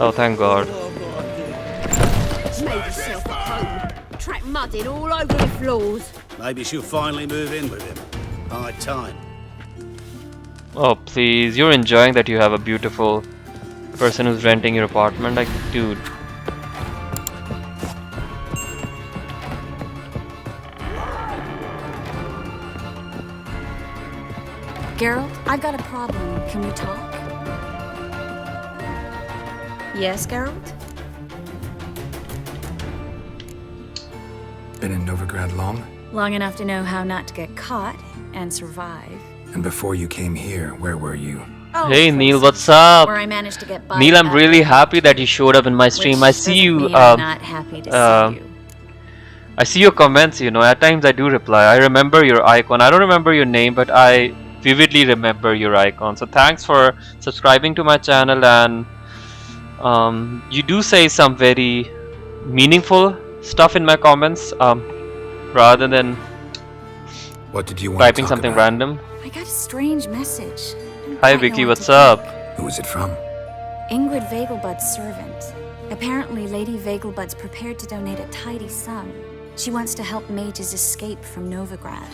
Oh, thank God. Made herself at home. Track mudded all over the floors. Maybe she'll finally move in with him. High time. Oh, please. You're enjoying that you have a beautiful person who's renting your apartment. Like, dude. Geralt, I've got a problem. Can we talk? Yes, Geralt? Been in Novigrad long? Long enough to know how not to get caught and survive. And before you came here, where were you? Oh, Hey, close. Neil, what's up? Where I managed to get by. Neil, I'm really happy that you showed up in my stream. I see you. I'm not happy to see you. I see your comments, you know. At times I do reply. I remember your icon. I don't remember your name, but I vividly remember your icon. So thanks for subscribing to my channel, and you do say some very meaningful stuff in my comments, rather than What did you want typing to talk something about? random. I got a strange message. Didn't Hi quite know Vicky, what what's to up? think. Who was it from? Ingrid Vegelbud's servant. Apparently, Lady Vegelbud's prepared to donate a tidy sum. She wants to help mages escape from Novigrad.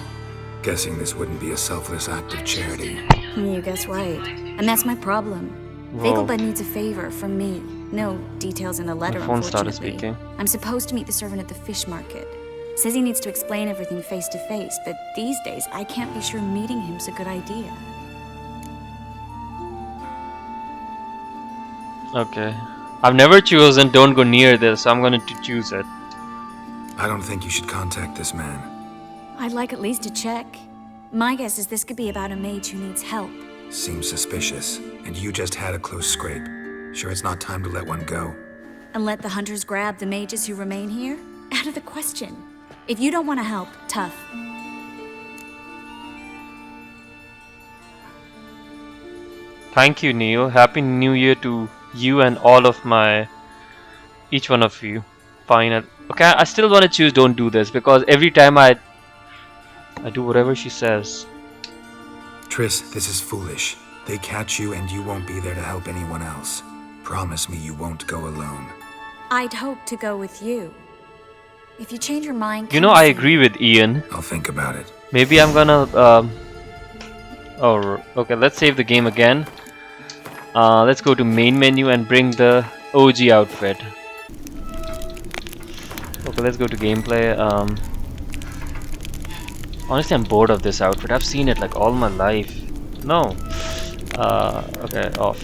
Guessing this wouldn't be a selfless act of charity. You guess right. And that's my problem. Whoa. Vegelbud needs a favor from me. No details in the letter, My phone started unfortunately. speaking. I'm supposed to meet the servant at the fish market. Says he needs to explain everything face to face, but these days I can't be sure meeting him's a good idea. Okay. I've never chosen don't go near this, so I'm going to choose it. I don't think you should contact this man. I'd like at least to check. My guess is this could be about a mage who needs help. Seems suspicious. And you just had a close scrape. Sure it's not time to let one go? And let the hunters grab the mages who remain here? Out of the question. If you don't want to help, tough. Thank you, Neil. Happy New Year to you and all of each one of you. Fine. Okay, I still want to choose don't do this because every time I do whatever she says. Triss, this is foolish. They catch you and you won't be there to help anyone else. Promise me you won't go alone. I'd hope to go with you. If you change your mind, You know, come I see agree me. with Ian. I'll think about it. Maybe I'm gonna oh, okay, let's save the game again. Let's go to main menu and bring the OG outfit. Okay, let's go to gameplay. Honestly, I'm bored of this outfit. I've seen it like all my life. No. Okay, off.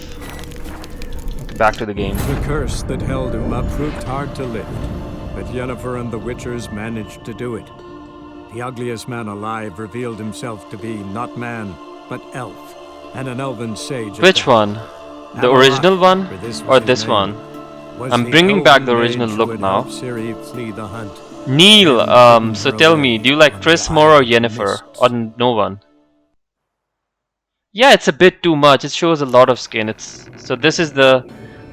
Okay, back to the game. The curse that held him up proved hard to lift, but Yennefer and the Witchers managed to do it. The ugliest man alive revealed himself to be not man, but elf, and an elven sage. at Which that. one? The Amarok, original one for this was or his this name, one? was I'm the bringing back the elven original mage who look would now. help Ciri flee the hunt. Neil, so tell me, do you like Triss more or Yennefer? Or no one? Yeah, it's a bit too much. It shows a lot of skin. So this is the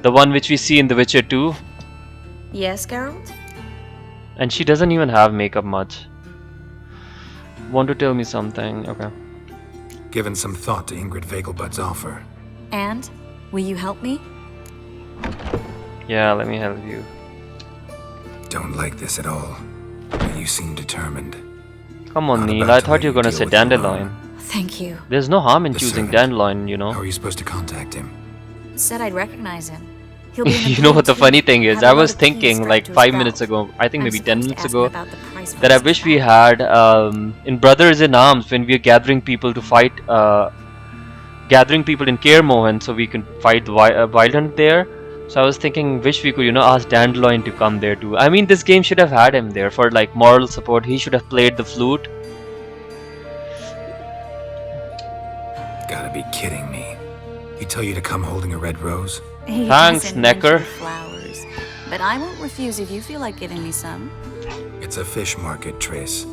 one which we see in The Witcher 2, Yes, Geralt? and she doesn't even have makeup much. Want to tell me something? Okay. Given some thought to Ingrid Vegelbud's offer. And? Will you help me? Yeah, let me help you. Don't like this at all. But you seem determined. Come on, Not Neil. about I to thought let you were you gonna deal say with your dandelion. Thank you. There's no harm in The choosing servant. dandelion, you know. How are you supposed to contact him? Said I'd recognize him. He'll be in a You know blue what the tunic, funny thing is? have a I load was of keys thinking strapped like to his 5 belt. minutes ago, I think I'm maybe 10 supposed to minutes ask him ago, about the price for that I his wish we bag. had in Brothers in Arms when we are gathering people to fight, gathering people in Kaer Morhen so we can fight the Wild Hunt there. So I was thinking, wish we could, you know, ask Dandelion to come there too. I mean, this game should have had him there for like moral support. He should have played the flute. Gotta be kidding me. He tell you to come holding a red rose? He Thanks, doesn't mention Necker. flowers, but I won't refuse if you feel like giving me some. It's a fish market, Triss.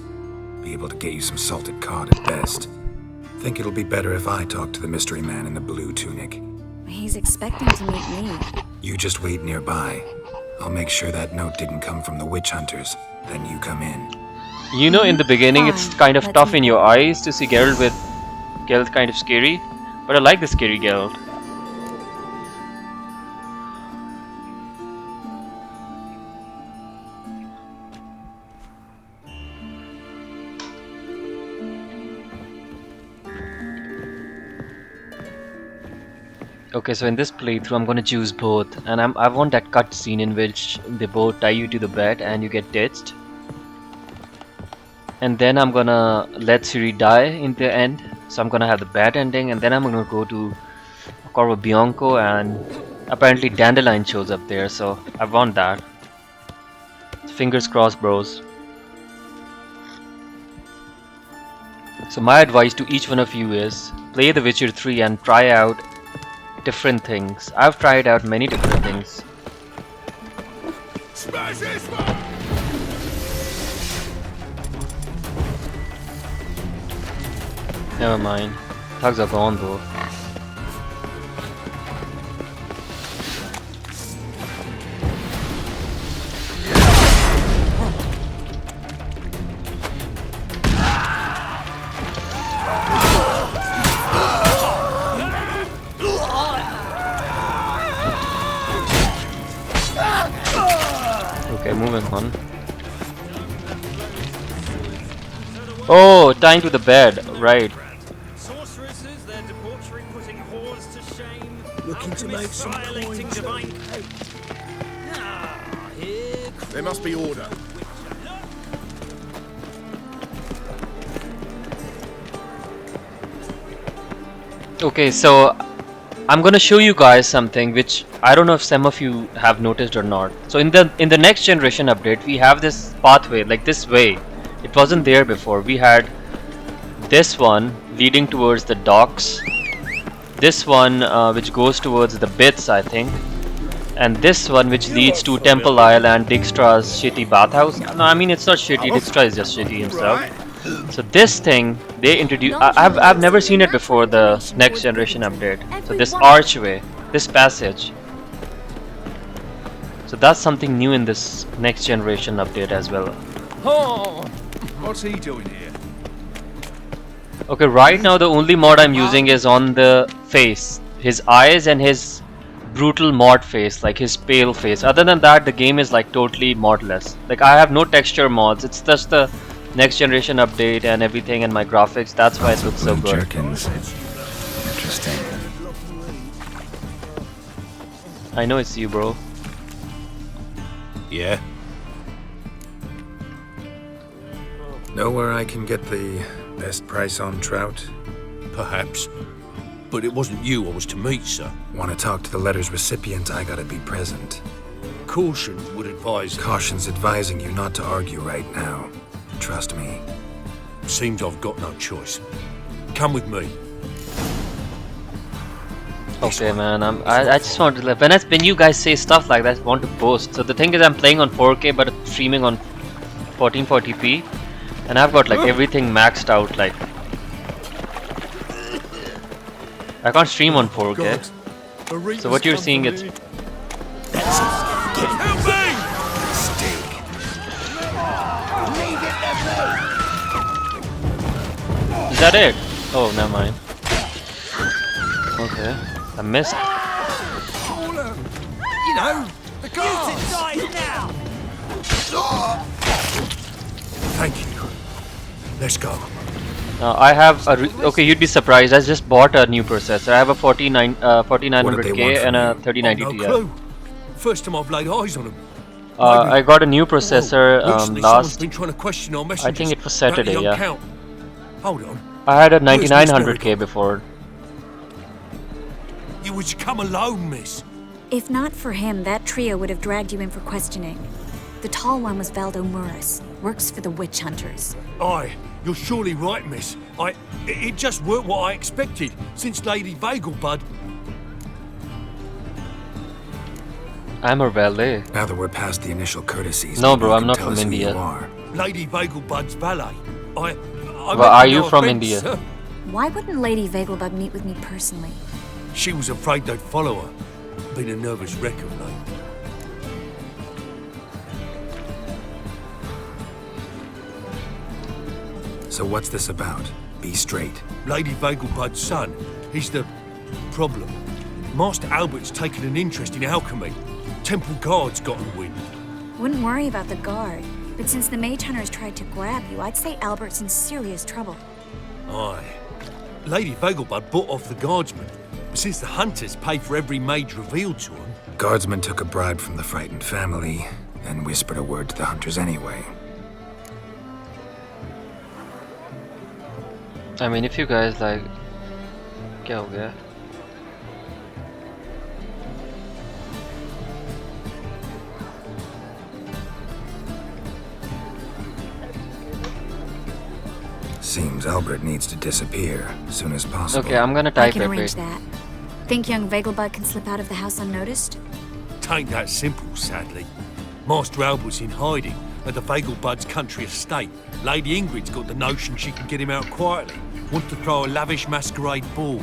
Be able to get you some salted cod at best. Think it'll be better if I talk to the mystery man in the blue tunic. He's expecting to meet me. You just wait nearby. I'll make sure that note didn't come from the witch hunters. Then you come in. You know, in the beginning, it's Fine, kind of let's tough meet in your up. eyes to see Geralt with Geralt kind of scary, but I like the scary Geralt. Okay, so in this playthrough, I'm gonna choose both, and I want that cutscene in which they both tie you to the bed and you get ditched. And then I'm gonna let Ciri die in the end, so I'm gonna have the bad ending, and then I'm gonna go to Corvo Bianco, and apparently Dandelion shows up there, so I want that. Fingers crossed, bros. So my advice to each one of you is play The Witcher 3 and try out different things. I've tried out many different things. Smash this one! Never mind. Thugs are gone though. Okay, moving on. Oh, tying to the bed, right. Sorceresses, their debauchery putting whores to shame. Looking to make some Violating coins. divine code. Ah, here There must be order. Okay, so I'm gonna show you guys something which I don't know if some of you have noticed or not. So in the next generation update, we have this pathway, like this way. It wasn't there before. We had this one leading towards the docks, this one which goes towards the bits, I think, and this one which leads to Temple Isle and Dijkstra's shitty bathhouse. No, I mean it's not shitty. Dijkstra is just shitty himself. So this thing they introduced, I've never seen it before the next generation update. So this archway, this passage. So that's something new in this next generation update as well. Oh, what's he doing here? Okay, right now the only mod I'm using is on the face, his eyes and his brutal mod face, like his pale face. Other than that, the game is like totally modless. Like I have no texture mods. It's just the next generation update and everything and my graphics. That's why it looks so Blue good. jerkins. Interesting. I know it's you, bro. Yeah. Know where I can get the best price on trout? Perhaps. But it wasn't you I was to meet, sir. Want to talk to the letter's recipient, I gotta be present. Caution would advise. Caution's advising you not to argue right now. Trust me. Seems I've got no choice. Come with me. Okay, man. I just want to when you guys say stuff like that, I want to post. So the thing is, I'm playing on 4K but streaming on 1440p, and I've got like everything maxed out. Like I can't stream on 4K. So what you're seeing is Help me! Is that it? Oh, never mind. Okay, I missed. You know, the guards! now! Thank you. Let's go. I have a okay. You'd be surprised. I just bought a new processor. I have a 4900K want and a from 3090 No Ti. clue. First time I've laid eyes on them. I got a new processor Recently someone's last. been trying to question our messengers. I think it was about the Saturday. young Yeah, Count. Hold on. I had a Where's Miss 9900K Miracle? before. You was to come alone, miss. If not for him, that trio would have dragged you in for questioning. The tall one was Valdo Muris, works for the witch hunters. Aye, you're surely right, miss. It just weren't what I expected, since Lady Vagelbud. I'm a valet. Now that we're past the initial courtesies, No, maybe bro, you I'm can not tell from us who India. you are. Lady Vagelbud's valet. I Well, meant are no you from offence, India? sir. Why wouldn't Lady Vagelbud meet with me personally? She was afraid they'd follow her. Been a nervous wreck of late. So what's this about? Be straight. Lady Vagelbud's son, he's the problem. Master Albert's taken an interest in alchemy. Temple guards got him wind. Wouldn't worry about the guard, but since the mage hunters tried to grab you, I'd say Albert's in serious trouble. Aye. Lady Vagelbud bought off the guardsman. Since the hunters pay for every mage revealed to them, Guardsman took a bribe from the frightened family and whispered a word to the hunters anyway. I mean, if you guys like, क्या हो गया? Seems Albert needs to disappear as soon as possible. Okay, I'm gonna I type can it. arrange Wait. that. Think young Vegelbud can slip out of the house unnoticed? tain't that simple, sadly. Master Albert's in hiding at the Vegelbud's country estate. Lady Ingrid's got the notion she can get him out quietly. Wants to throw a lavish masquerade ball.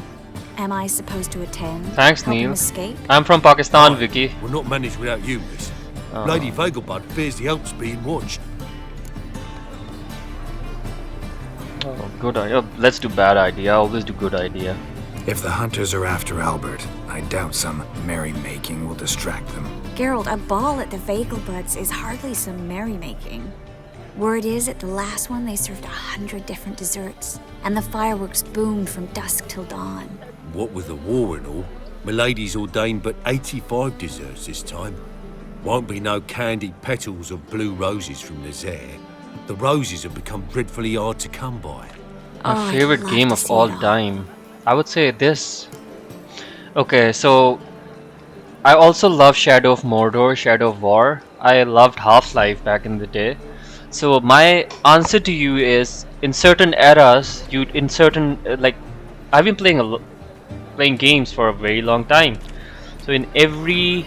Am I supposed to attend? Thanks, Help him Neil. escape? I'm from Pakistan, Right, Vicky. We'll not manage without you, miss. Oh. Lady Vegelbud fears the Alps being watched. Oh, good idea. Let's do bad idea. I always do good idea. If the hunters are after Albert, I doubt some merrymaking will distract them. Geralt, a ball at the Vegelbuds is hardly some merrymaking. Word is, at the last one they served 100 different desserts, and the fireworks boomed from dusk till dawn. What with the war and all, Milady's ordained but 85 desserts this time. Won't be no candied petals of blue roses from Nazaire. The roses have become dreadfully hard to come by. My Oh, I'd favorite love game to of see all it all. time. I would say this. Okay, so I also love Shadow of Mordor, Shadow of War. I loved Half-Life back in the day. So my answer to you is, in certain eras, I've been playing games for a very long time. So in every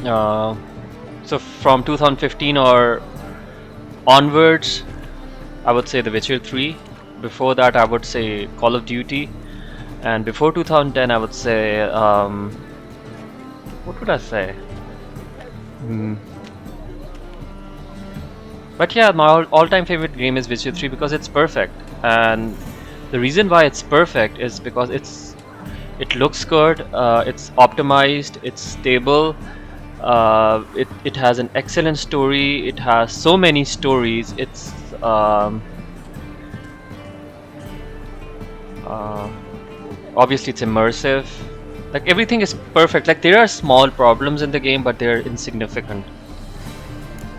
so from 2015 or onwards, I would say The Witcher 3. Before that, I would say Call of Duty, and before 2010, I would say what would I say? But yeah, my all-time favorite game is Witcher 3 because it's perfect, and the reason why it's perfect is because it looks good, it's optimized, it's stable, it has an excellent story, it has so many stories, it's obviously it's immersive, like everything is perfect. Like there are small problems in the game, but they're insignificant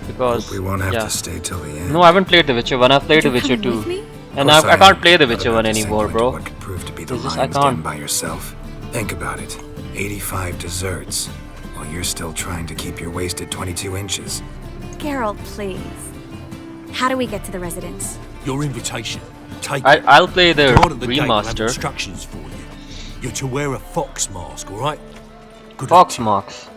because Hope we won't have yeah. to stay till the end. No, I haven't played The Witcher 1. I've played The Would you Witcher come 2. with me? And Of course I can't play The but Witcher about 1 to send anymore, you into bro. What could prove to be the It's just, I lion's den can't. by yourself. Think about it. 85 desserts, while you're still trying to keep your waist at 22 inches. Geralt, please. How do we get to the residence? Your invitation. Take it. I'll play the Guard at the gate will have remaster. instructions for you. You're to wear a fox mask, all right? Good luck Fox to you. Marks.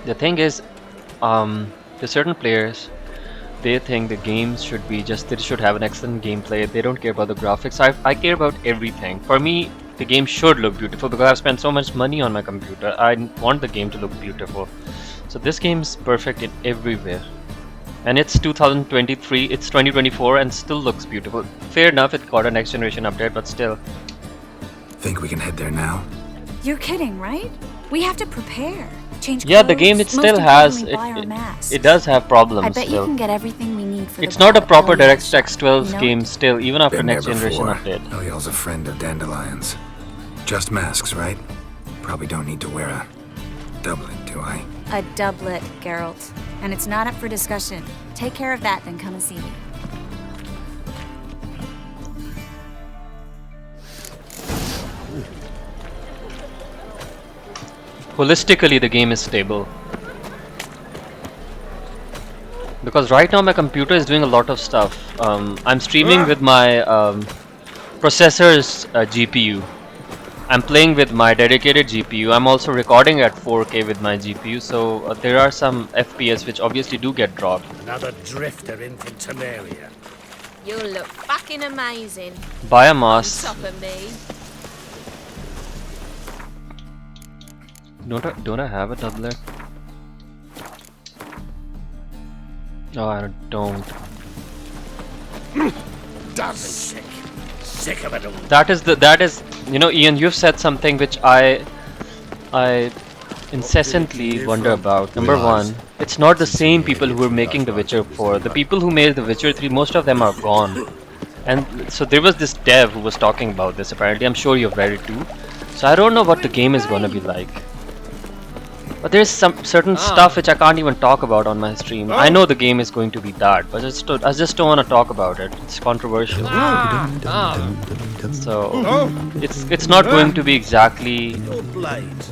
The thing is, to certain players, they think the games should be just, they should have an excellent gameplay. They don't care about the graphics. I care about everything. For me, the game should look beautiful because I've spent so much money on my computer. I want the game to look beautiful. So this game's perfect in everywhere. And it's 2023, it's 2024 and still looks beautiful. Fair enough, it got a next generation update, but still. Think we can head there now? You're kidding, right? We have to prepare. Change Yeah, the clothes, game, it most still has, importantly, buy our masks. it does have problems I bet still. you can get everything we need for It's the not a ball at proper Eliel's DirectX shop, 12 you know? game still, even after Been next there generation before. update. Eliel's a friend of Dandelion's. Just masks, right? Probably don't need to wear a doublet, do I? A doublet, Geralt. And it's not up for discussion. Take care of that, then come and see me. Holistically, the game is stable. Because right now my computer is doing a lot of stuff. I'm streaming with my processor's GPU. I'm playing with my dedicated GPU. I'm also recording at 4K with my GPU, so there are some FPS which obviously do get dropped. Another drifter in from Temeria. You look fucking amazing. On Biomass. top of me. Don't I have a doublet? No, I don't. Doubly sick. Sick of it all. That is you know, Ian, you've said something which I incessantly wonder about. Number one, it's not the same people who were making The Witcher 4. The people who made The Witcher 3, most of them are gone. And so there was this dev who was talking about this apparently. I'm sure you've read it too. So I don't know what the game is gonna be like. But there's some certain stuff which I can't even talk about on my stream. I know the game is going to be that, but I just don't want to talk about it. It's controversial. So it's not going to be exactly Your blades.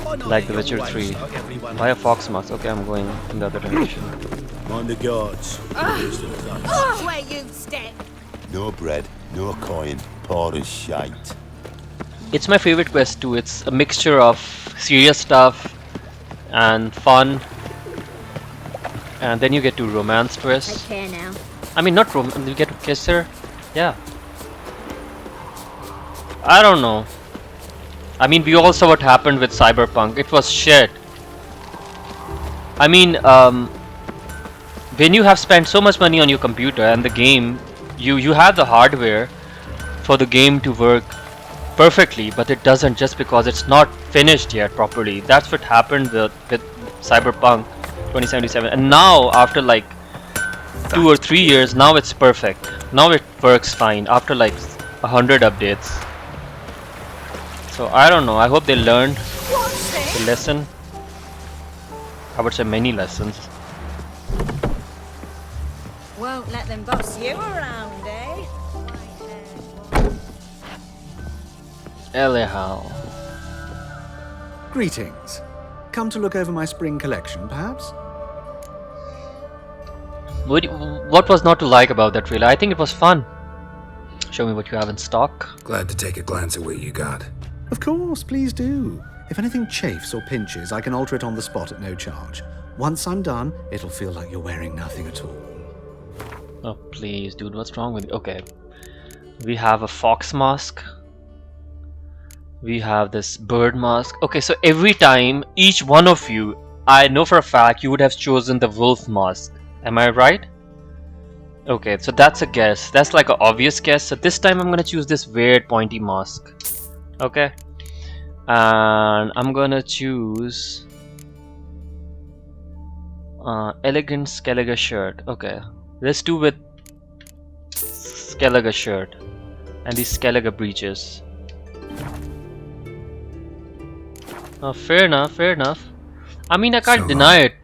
Why not like get The Witcher your 3. waist like everyone Buy a else? fox mask. Okay, I'm going in the other direction. Mind the guards. Where you step. No bread, no coin, poor as shite. It's my favorite quest too. It's a mixture of serious stuff and fun, and then you get to romance Take Triss. care now. I mean, not romance. You get to kiss her. Yeah. I don't know. I mean, we all saw what happened with Cyberpunk. It was shit. I mean, when you have spent so much money on your computer and the game, you have the hardware for the game to work perfectly, but it doesn't just because it's not finished yet properly. That's what happened with Cyberpunk 2077. And now, after like 2 or 3 years, now it's perfect. Now it works fine after like 100 updates. So I don't know. I hope they learned the lesson. I would say many lessons. Won't let them boss you around, eh? Anyhow. Greetings. Come to look over my spring collection, perhaps? What was not to like about that trailer? I think it was fun. Show me what you have in stock. Glad to take a glance at what you got. Of course, please do. If anything chafes or pinches, I can alter it on the spot at no charge. Once I'm done, it'll feel like you're wearing nothing at all. Oh please, dude, what's wrong with you? Okay. We have a fox mask. We have this bird mask. Okay, so every time, each one of you, I know for a fact you would have chosen the wolf mask. Am I right? Okay, so that's a guess. That's like an obvious guess. So this time I'm gonna choose this weird pointy mask. Okay. And I'm gonna choose elegant Skellige shirt. Okay. Let's do with Skellige shirt and these Skellige breeches. Fair enough, fair enough. I mean, I can't deny it,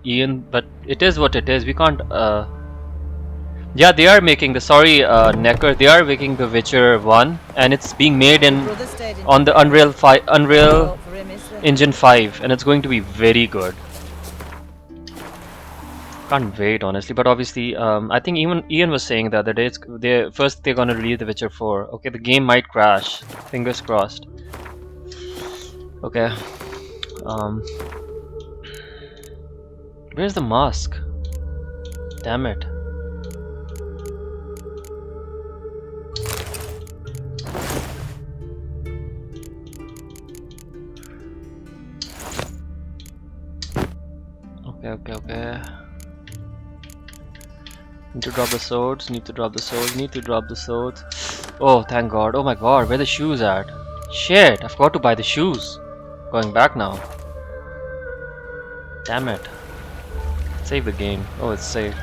Ian, but it is what it is. We can't. Yeah, they are making the Necker. They are making the Witcher 1, and it's being made on the Unreal Engine 5, and it's going to be very good. Can't wait, honestly. But obviously, I think even Ian was saying the other day, they're gonna release the Witcher 4. Okay, the game might crash. Fingers crossed. Okay. Where's the mask? Damn it. Okay. Need to drop the swords, need to drop the swords. Oh, thank god. Oh my god, where are the shoes at? Shit, I forgot to buy the shoes. Going back now. Damn it. Save the game. Oh, it's saved.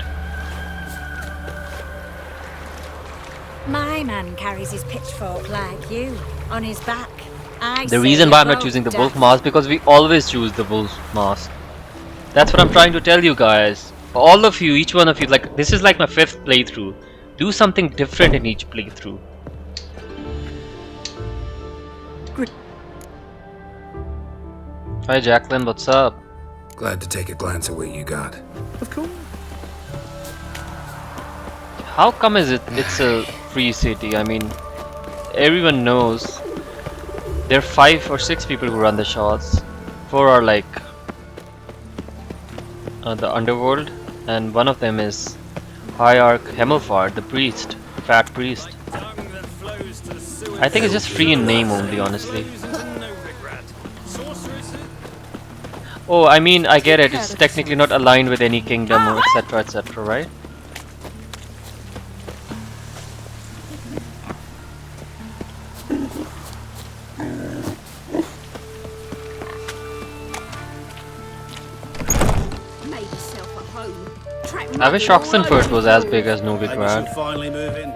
My man carries his pitchfork like you, on his back. The reason why I'm not choosing the wolf mask, because we always choose the wolf mask. That's what I'm trying to tell you guys. For all of you, each one of you, like, this is like my 5th playthrough. Do something different in each playthrough. Hi Jacqueline, what's up? Glad to take a glance at what you got. Of course. How come it's a free city? I mean, everyone knows there are 5 or 6 people who run the shots. 4 are like the underworld, and one of them is Hierarch Hemelfart, the priest, fat priest. I think it's just free in name only, honestly. Oh, I mean, I get it. It's technically not aligned with any kingdom or etc, right? yourself at home. Track I wish mud all over Oxenfurt the was as floor. big as Maybe she'll Novigrad. finally move in.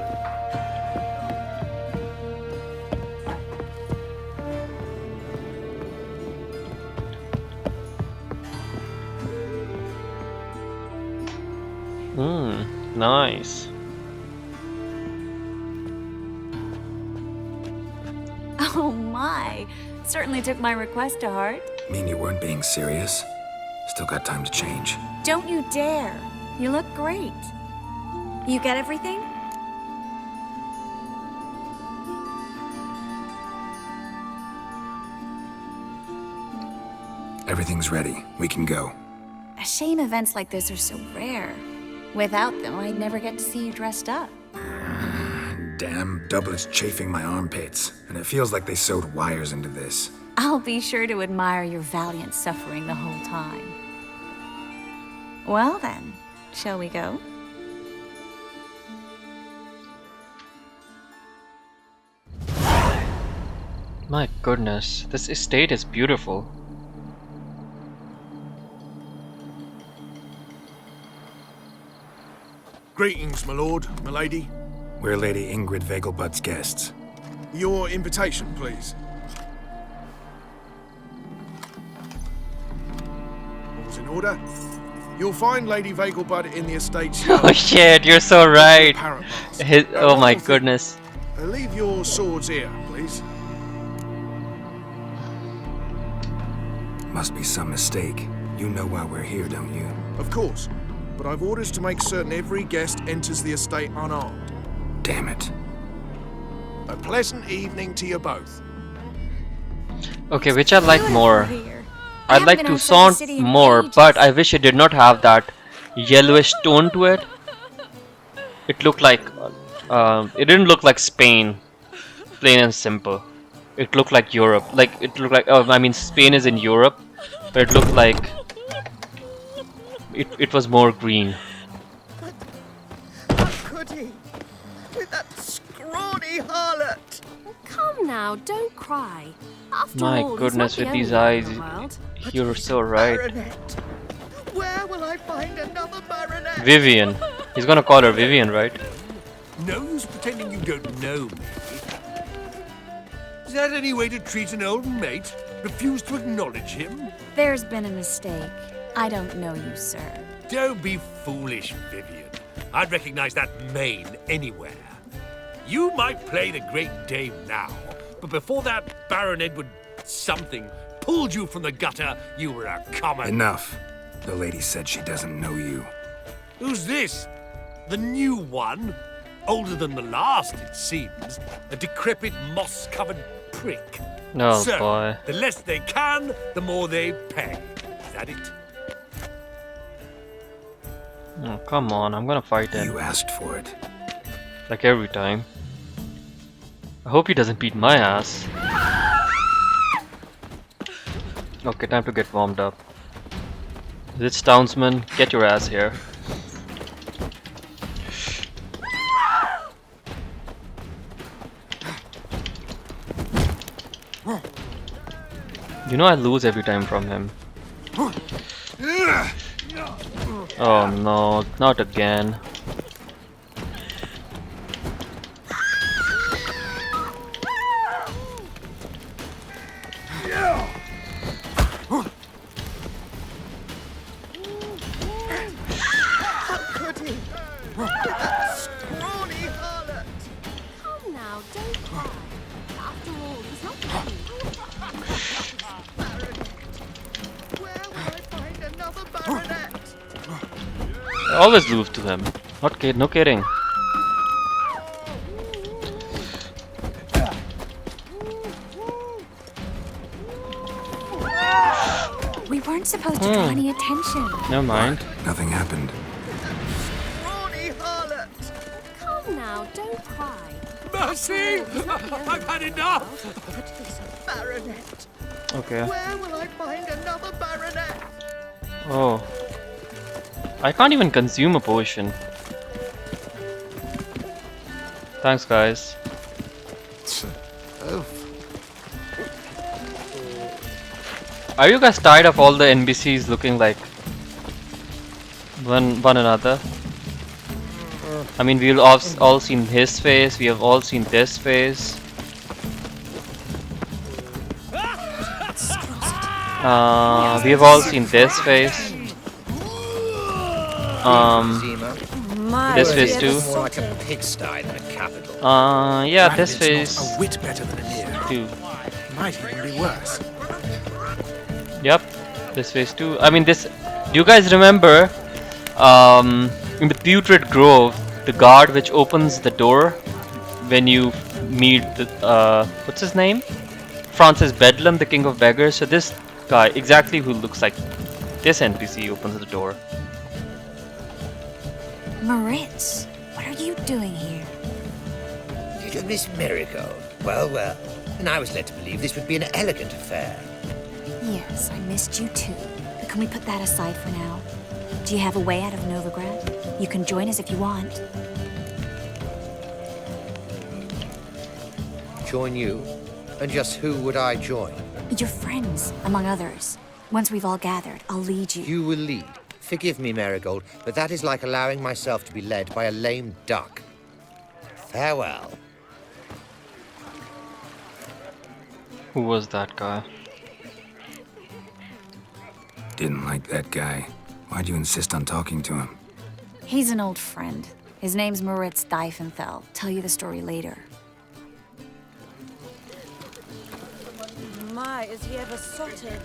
Nice. Oh my! Certainly took my request to heart. Mean you weren't being serious? Still got time to change. Don't you dare! You look great. You get everything? Everything's ready. We can go. A shame events like this are so rare. Without them, I'd never get to see you dressed up. Damn doublet's chafing my armpits, and it feels like they sewed wires into this. I'll be sure to admire your valiant suffering the whole time. Well then, shall we go? My goodness, this estate is beautiful. Greetings, my lord, my lady. We're Lady Ingrid Vegelbud's guests. Your invitation, please. All's in order. You'll find Lady Vegelbud in the estate's yard. Oh shit, you're so right. Parrot Mask. Oh my One thing. goodness. Leave your swords here, please. Must be some mistake. You know why we're here, don't you? Of course. But I've orders to make certain every guest enters the estate unarmed. Damn it. A pleasant evening to you both. Okay, which I like more. Here. I'd like Toussaint more, but I wish it did not have that yellowish tone to it. It looked like it didn't look like Spain, plain and simple. It looked like Europe. Like it looked like I mean Spain is in Europe, but it looked like it was more green. How could he? With that scrawny harlot! Come now, don't cry. After My all, goodness, he's with not these the only eyes, man in the world. you're so right. Baronet! Where will I find another baronet? Vivian. He's gonna call her Vivian, right? No use pretending you don't know me. Is that any way to treat an old mate? Refuse to acknowledge him? There's been a mistake. I don't know you, sir. Don't be foolish, Vivian. I'd recognize that mane anywhere. You might play the Great Dame now, but before that Baron Edward something pulled you from the gutter, you were a common... Enough. The lady said she doesn't know you. Who's this? The new one? Older than the last, it seems. A decrepit, moss-covered prick. Oh So, boy. the less they can, the more they pay. Is that it? Oh, come on, I'm gonna fight him. You asked for it. Like every time. I hope he doesn't beat my ass. Okay, time to get warmed up. This townsman, get your ass here. You know I lose every time from him. Oh no, not again. How could he? With that scrawny harlot! Come now, don't cry. After all, he's not Baronet! Where will I find another baronet? I always lose to him. Not kid, no kidding. We weren't supposed to draw any attention. Never mind. Nothing happened. Scrawny harlot! Come now, don't cry. Mercy! I've had enough! Baronet! Okay. Where will I find another baronet? Oh. I can't even consume a potion. Thanks, guys. Are you guys tired of all the NPCs looking like one another. I mean, we've all seen his face. We have all seen this face. We have all seen this face. This face too. More like a pigsty than a capital. Yeah, this face A whit better than an ear. too. Might even be worse. Yep, this face too. I mean, this. Do you guys remember? In the Putrid Grove, the guard which opens the door when you meet the what's his name? Francis Bedlam, the king of beggars. So this guy, exactly who looks like this NPC, opens the door. Moritz, what are you doing here? Little Miss Marigold. Well, well. And I was led to believe this would be an elegant affair. Yes, I missed you too. But can we put that aside for now? Do you have a way out of Novigrad? You can join us if you want. Join you? And just who would I join? Your friends, among others. Once we've all gathered, I'll lead you. You will lead. Forgive me, Marigold, but that is like allowing myself to be led by a lame duck. Farewell. Who was that guy? Didn't like that guy. Why'd you insist on talking to him? He's an old friend. His name's Moritz Diefenfeld. Tell you the story later. My, is he ever sotted?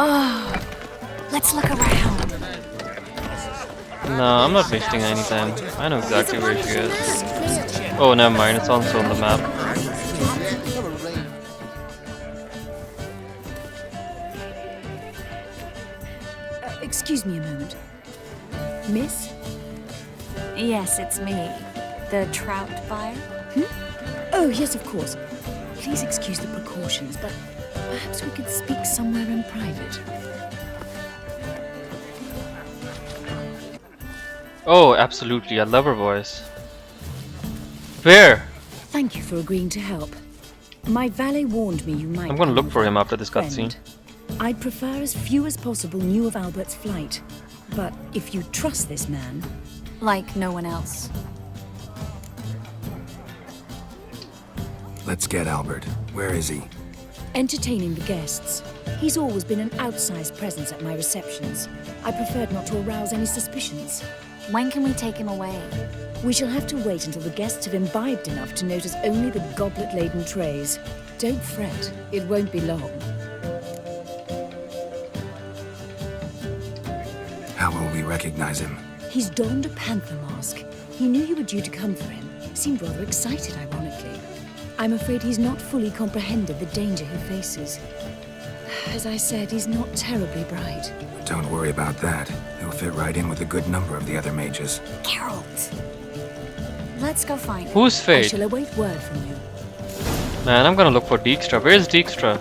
Oh, let's look around. No, I'm not wasting any time. I know exactly where she is. Oh, never mind. It's also on the map. Excuse me a moment. Miss? Yes, it's me. The trout buyer? Oh, yes, of course. Please excuse the precautions, but perhaps we could speak somewhere in private. Oh, absolutely. I love her voice. Where? Thank you for agreeing to help. My valet warned me you might... I'm gonna look have for him after this a friend. cutscene. I'd prefer as few as possible knew of Albert's flight. But if you trust this man... Like no one else. Let's get Albert. Where is he? Entertaining the guests. He's always been an outsized presence at my receptions. I preferred not to arouse any suspicions. When can we take him away? We shall have to wait until the guests have imbibed enough to notice only the goblet-laden trays. Don't fret, it won't be long. How will we recognize him? He's donned a panther mask. He knew you were due to come for him. Seemed rather excited, ironically. I'm afraid he's not fully comprehended the danger he faces. As I said, he's not terribly bright. Don't worry about that. He'll fit right in with a good number of the other mages. Geralt! Let's go find him. Who's I Fate? shall await word from you. Man, I'm gonna look for Dijkstra. Where's Dijkstra?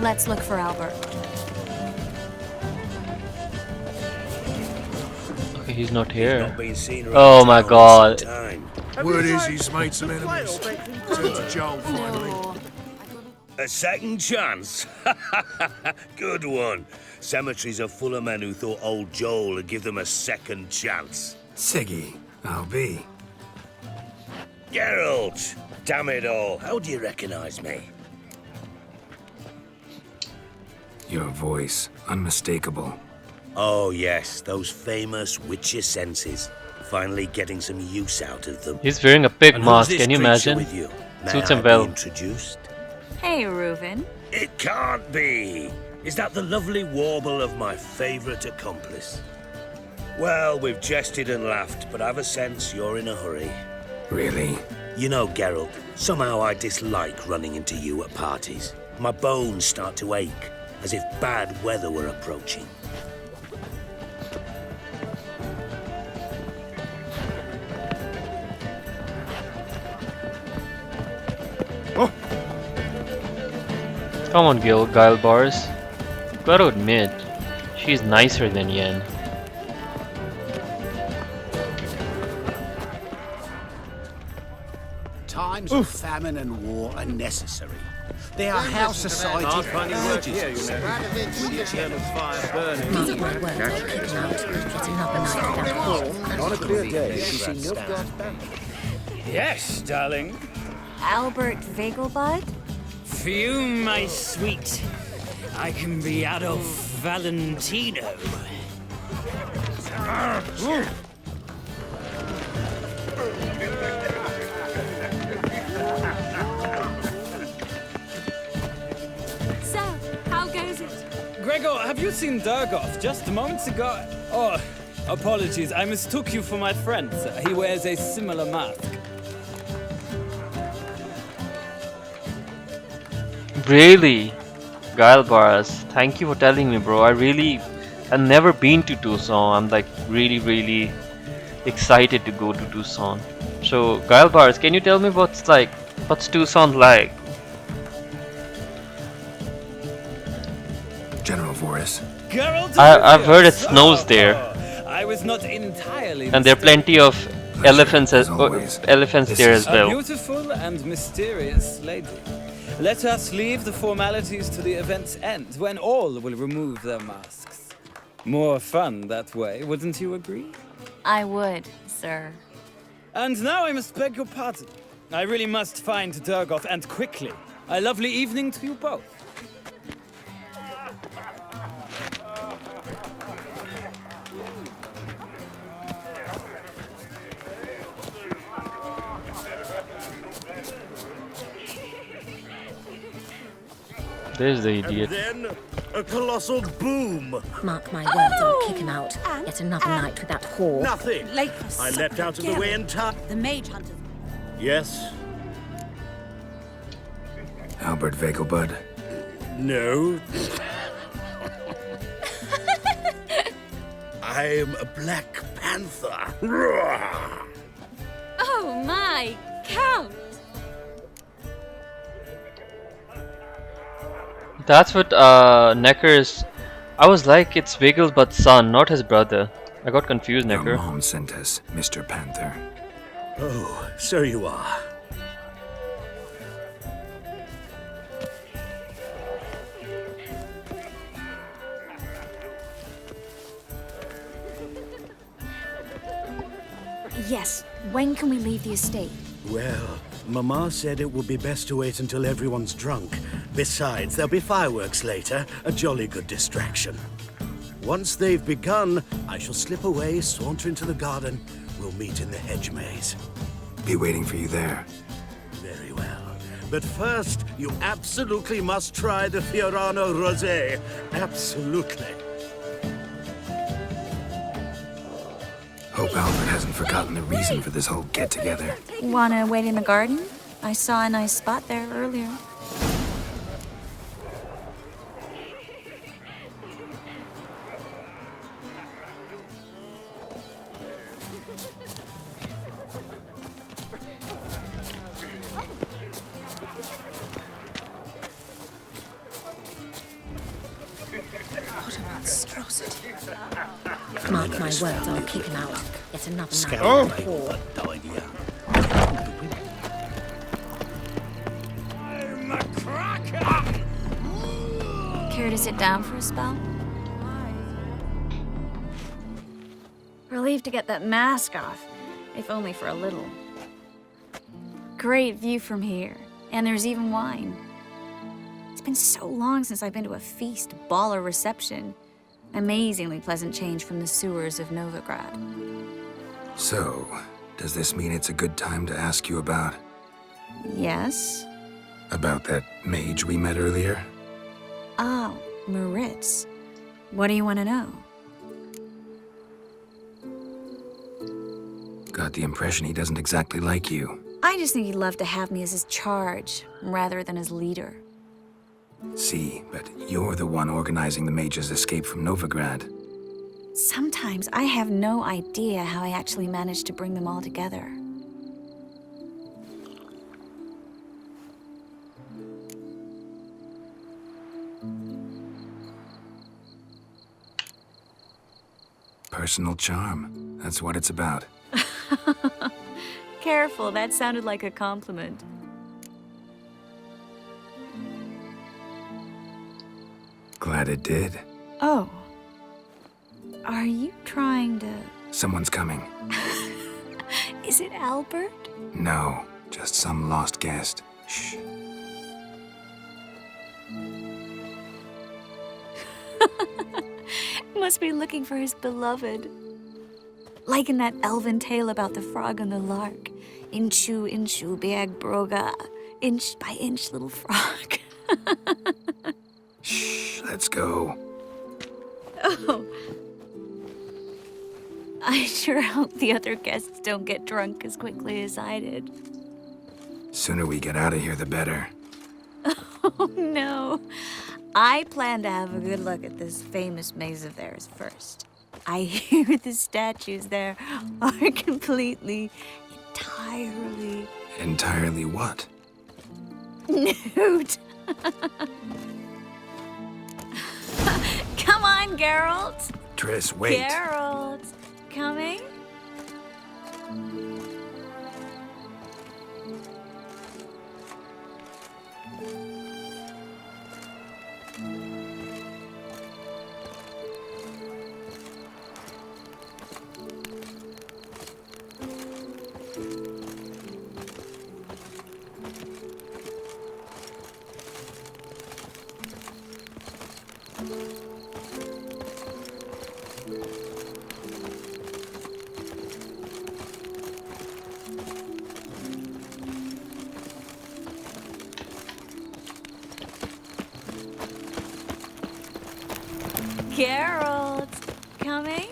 Let's look for Albert. Okay, he's not here. Not been seen around Oh my town in god. some time. Word is he's made some enemies. Turn to Joel finally. A second chance? Good one. Cemeteries are full of men who thought old Joel would give them a second chance. Siggy, I'll be. Geralt! Damn it all, how do you recognize me? Your voice, unmistakable. Oh yes, those famous witcher senses. Finally getting some use out of them. He's wearing a pig And mask, who's this can you creature imagine? with you? May Suits I him be well. introduced? Hey, Reuven. It can't be! Is that the lovely warble of my favourite accomplice? Well, we've jested and laughed, but I've a sense you're in a hurry. Really? You know, Geralt, somehow I dislike running into you at parties. My bones start to ache, as if bad weather were approaching. Come on, Guile Bars. Gotta admit, She's nicer than Yen. Times of famine and war are necessary. They are how society urges itself. Mark my words, I'll kick him out. It's another night without war. On a clear day, you see Nilfgaard's banner. Yes, darling. Albert Vegelbud? For you, my sweet, I can be Adolf Valentino. So, how goes it? Gregor, have you seen Durgoth just moments ago? Oh, apologies, I mistook you for my friend, sir. He wears a similar mask. Really? Guilebars, thank you for telling me, bro. I've never been to Tucson. I'm like really excited to go to Tucson. So, Guilebars, can you tell me what's Tucson like? General Voris. I've heard it snows there. I was not entirely And there are plenty of elephants elephants there as A well. beautiful and mysterious lady. Let us leave the formalities to the event's end, when all will remove their masks. More fun that way, wouldn't you agree? I would, sir. And now I must beg your pardon. I really must find Durgoth, and quickly. A lovely evening to you both. There's the idiot. Then a colossal boom. Mark my words, I'll kick him out. Yet another night with that whore. Nothing. Late for I leapt out of the way in time. The mage hunters. Yes. Albert Vegelbud. No. I'm a Black Panther. Oh my, Count! That's what Necker's. I was like, it's Vegelbud's son, not his brother. I got confused, Your Necker. mom sent us, Mr. Panther. Oh, so you are. Yes, when can we leave the estate? Well, Mama said it would be best to wait until everyone's drunk. Besides, there'll be fireworks later, a jolly good distraction. Once they've begun, I shall slip away, saunter into the garden. We'll meet in the hedge maze. Be waiting for you there. Very well. But first, you absolutely must try the Fiorano Rosé. Absolutely. Hope Albert hasn't forgotten the reason for this whole get-together. Wanna wait in the garden? I saw a nice spot there earlier. What a monstrosity. Mark my words, I'll kick him out. Yet another night Oh. with that whore. Care to sit down for a spell? Relieved to get that mask off, if only for a little. Great view from here, and there's even wine. It's been so long since I've been to a feast, ball, or reception. Amazingly pleasant change from the sewers of Novigrad. So, does this mean it's a good time to ask you about Yes? that mage we met earlier? Oh, Moritz. What do you want to know? Got the impression he doesn't exactly like you. I just think he'd love to have me as his charge, rather than his leader. See, but you're the one organizing the mage's escape from Novigrad. Sometimes I have no idea how I actually managed to bring them all together. Personal charm. That's what it's about. Careful, that sounded like a compliment. Glad it did. Oh. Are you trying to... Someone's coming. Is it Albert? No, just some lost guest. Shh. Must be looking for his beloved. Like in that elven tale about the frog and the lark. Inchu, inchu, biag broga. Inch by inch, little frog. Shh, let's go. Oh. I sure hope the other guests don't get drunk as quickly as I did. Sooner we get out of here, the better. Oh, no. I plan to have a good look at this famous maze of theirs first. I hear the statues there are completely, entirely... Entirely what? nude. Come on, Geralt. Triss, wait. Geralt, coming? Geralt, coming?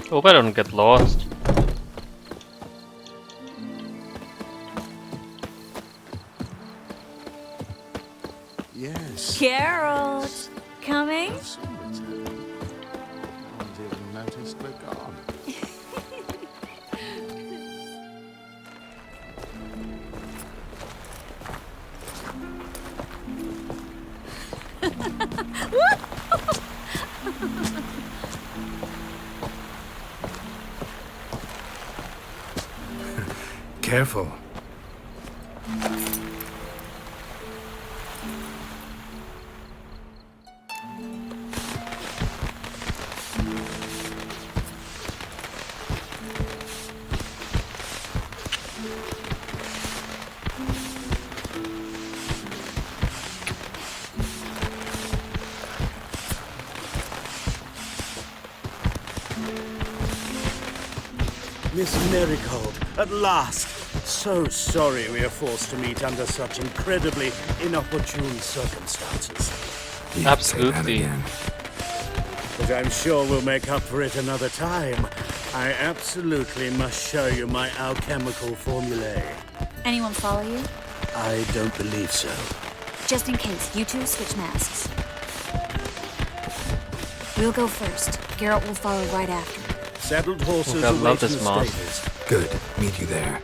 Hope I don't get lost. Yes. Geralt, coming? I didn't notice we're gone. Careful. Miss Marigold, at last! So sorry we are forced to meet under such incredibly inopportune circumstances. Absolutely. But I'm sure we'll make up for it another time. I absolutely must show you my alchemical formulae. Anyone follow you? I don't believe so. Just in case, you two switch masks. We'll go first. Geralt will follow right after. Saddled horses I love await in this the mask. stables. Good. Meet you there.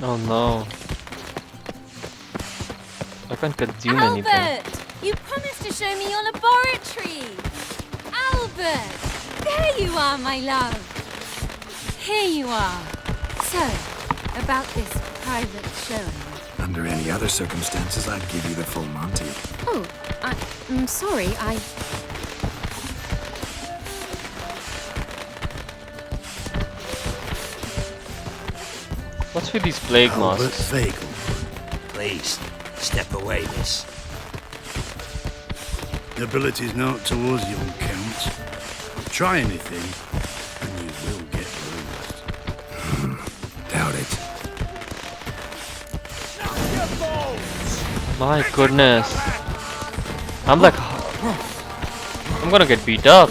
Oh no. I can't consume Albert! anything. You promised to show me your laboratory! Albert! There you are, my love! Here you are. So, about this private showing. Under any other circumstances, I'd give you the full Monty. Oh, I'm sorry, What's with these plague Albert masks? Vagel. Please, step away, miss. Nobility's not towards young counts. Try anything, and you will get bruised. Doubt it. My goodness. I'm like... I'm gonna get beat up.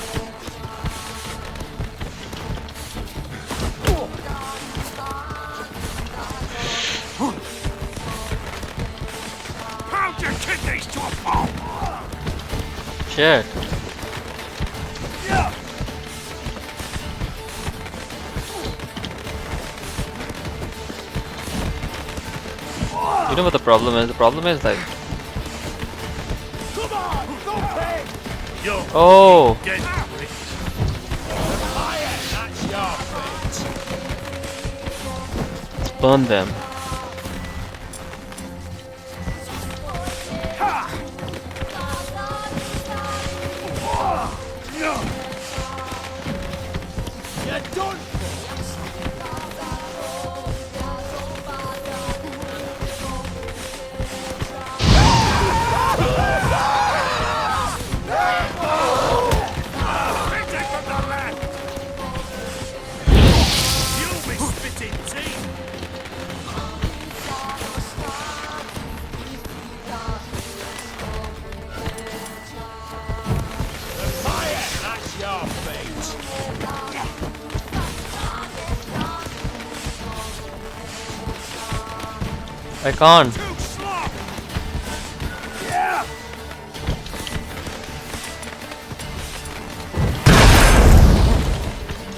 Shit. You know what the problem is? The problem is like... Oh! Let's burn them. I can't.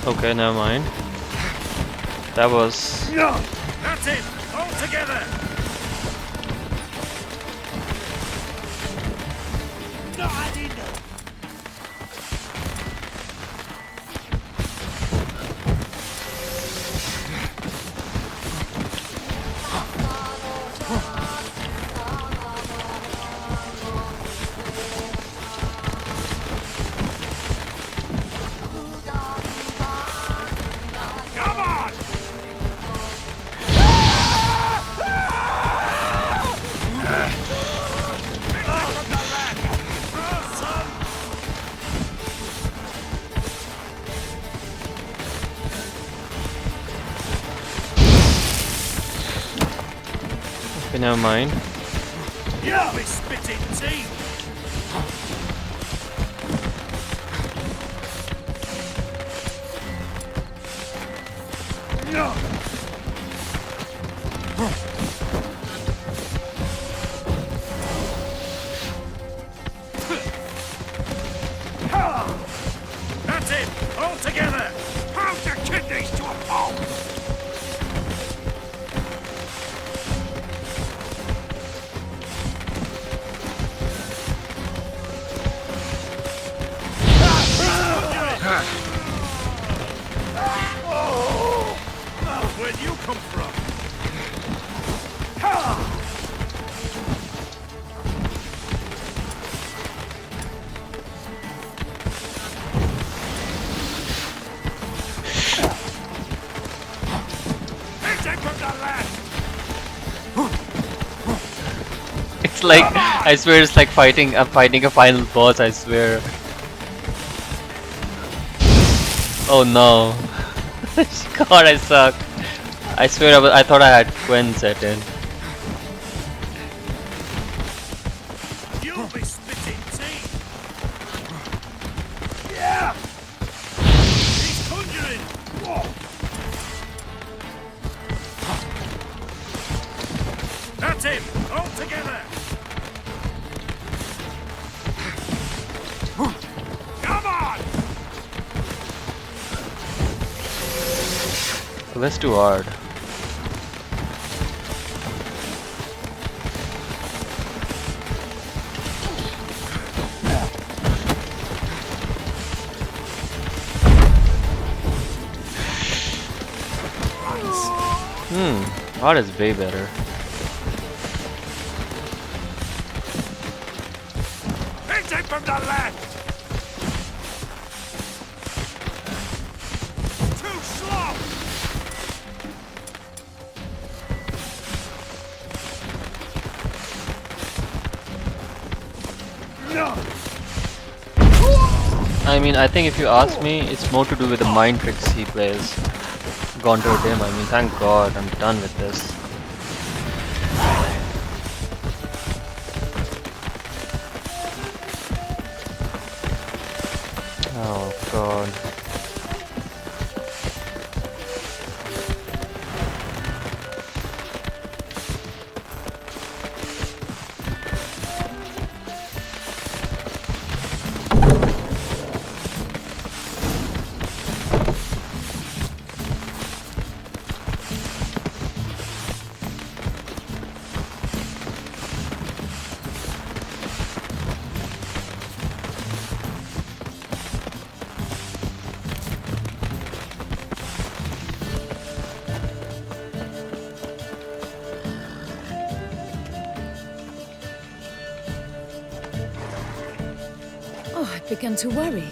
Okay, never mind. That was... That's it! All together! Not adding. Okay, never mind. You'll be spitting tea! That's it! All together! Pound your kidneys to a pulp! Where'd you come from? It's like, I swear it's like fighting, I'm fighting a final boss, I swear. Oh no. God, I suck. I swear I thought I had Gwen set in. You'll be spitting tea! Yeah! He's conjuring! That's him! All together! Come on! Well, that's too hard. Hard is way better. Hit him from the left! Too slow! No! I mean, I think if you ask me, it's more to do with the mind tricks he plays. Gone to him. I mean, thank God I'm done with this. Oh God. begun to worry.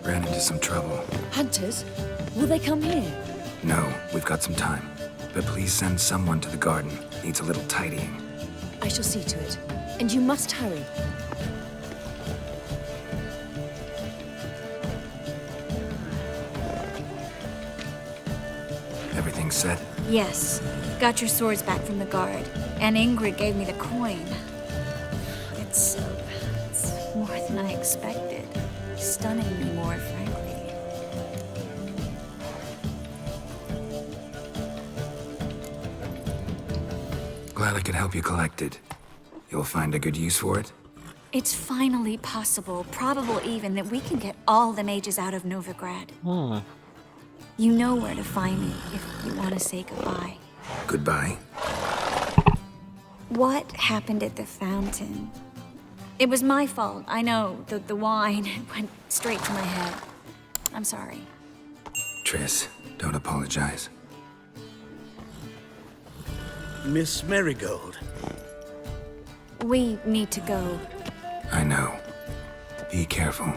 Ran into some trouble. Hunters? Will they come here? No, we've got some time. But please send someone to the garden. Needs a little tidying. I shall see to it. And you must hurry. Everything set? Yes. Got your swords back from the guard. And Ingrid gave me the coin. It's more than I expected. Stunningly more, frankly. Glad I could help you collect it. You'll find a good use for it? It's finally possible, probable even, that we can get all the mages out of Novigrad. You know where to find me if you want to say goodbye. Goodbye. What happened at the fountain? It was my fault, I know. The wine went straight to my head. I'm sorry. Triss, don't apologize. Miss Marigold. We need to go. I know. Be careful.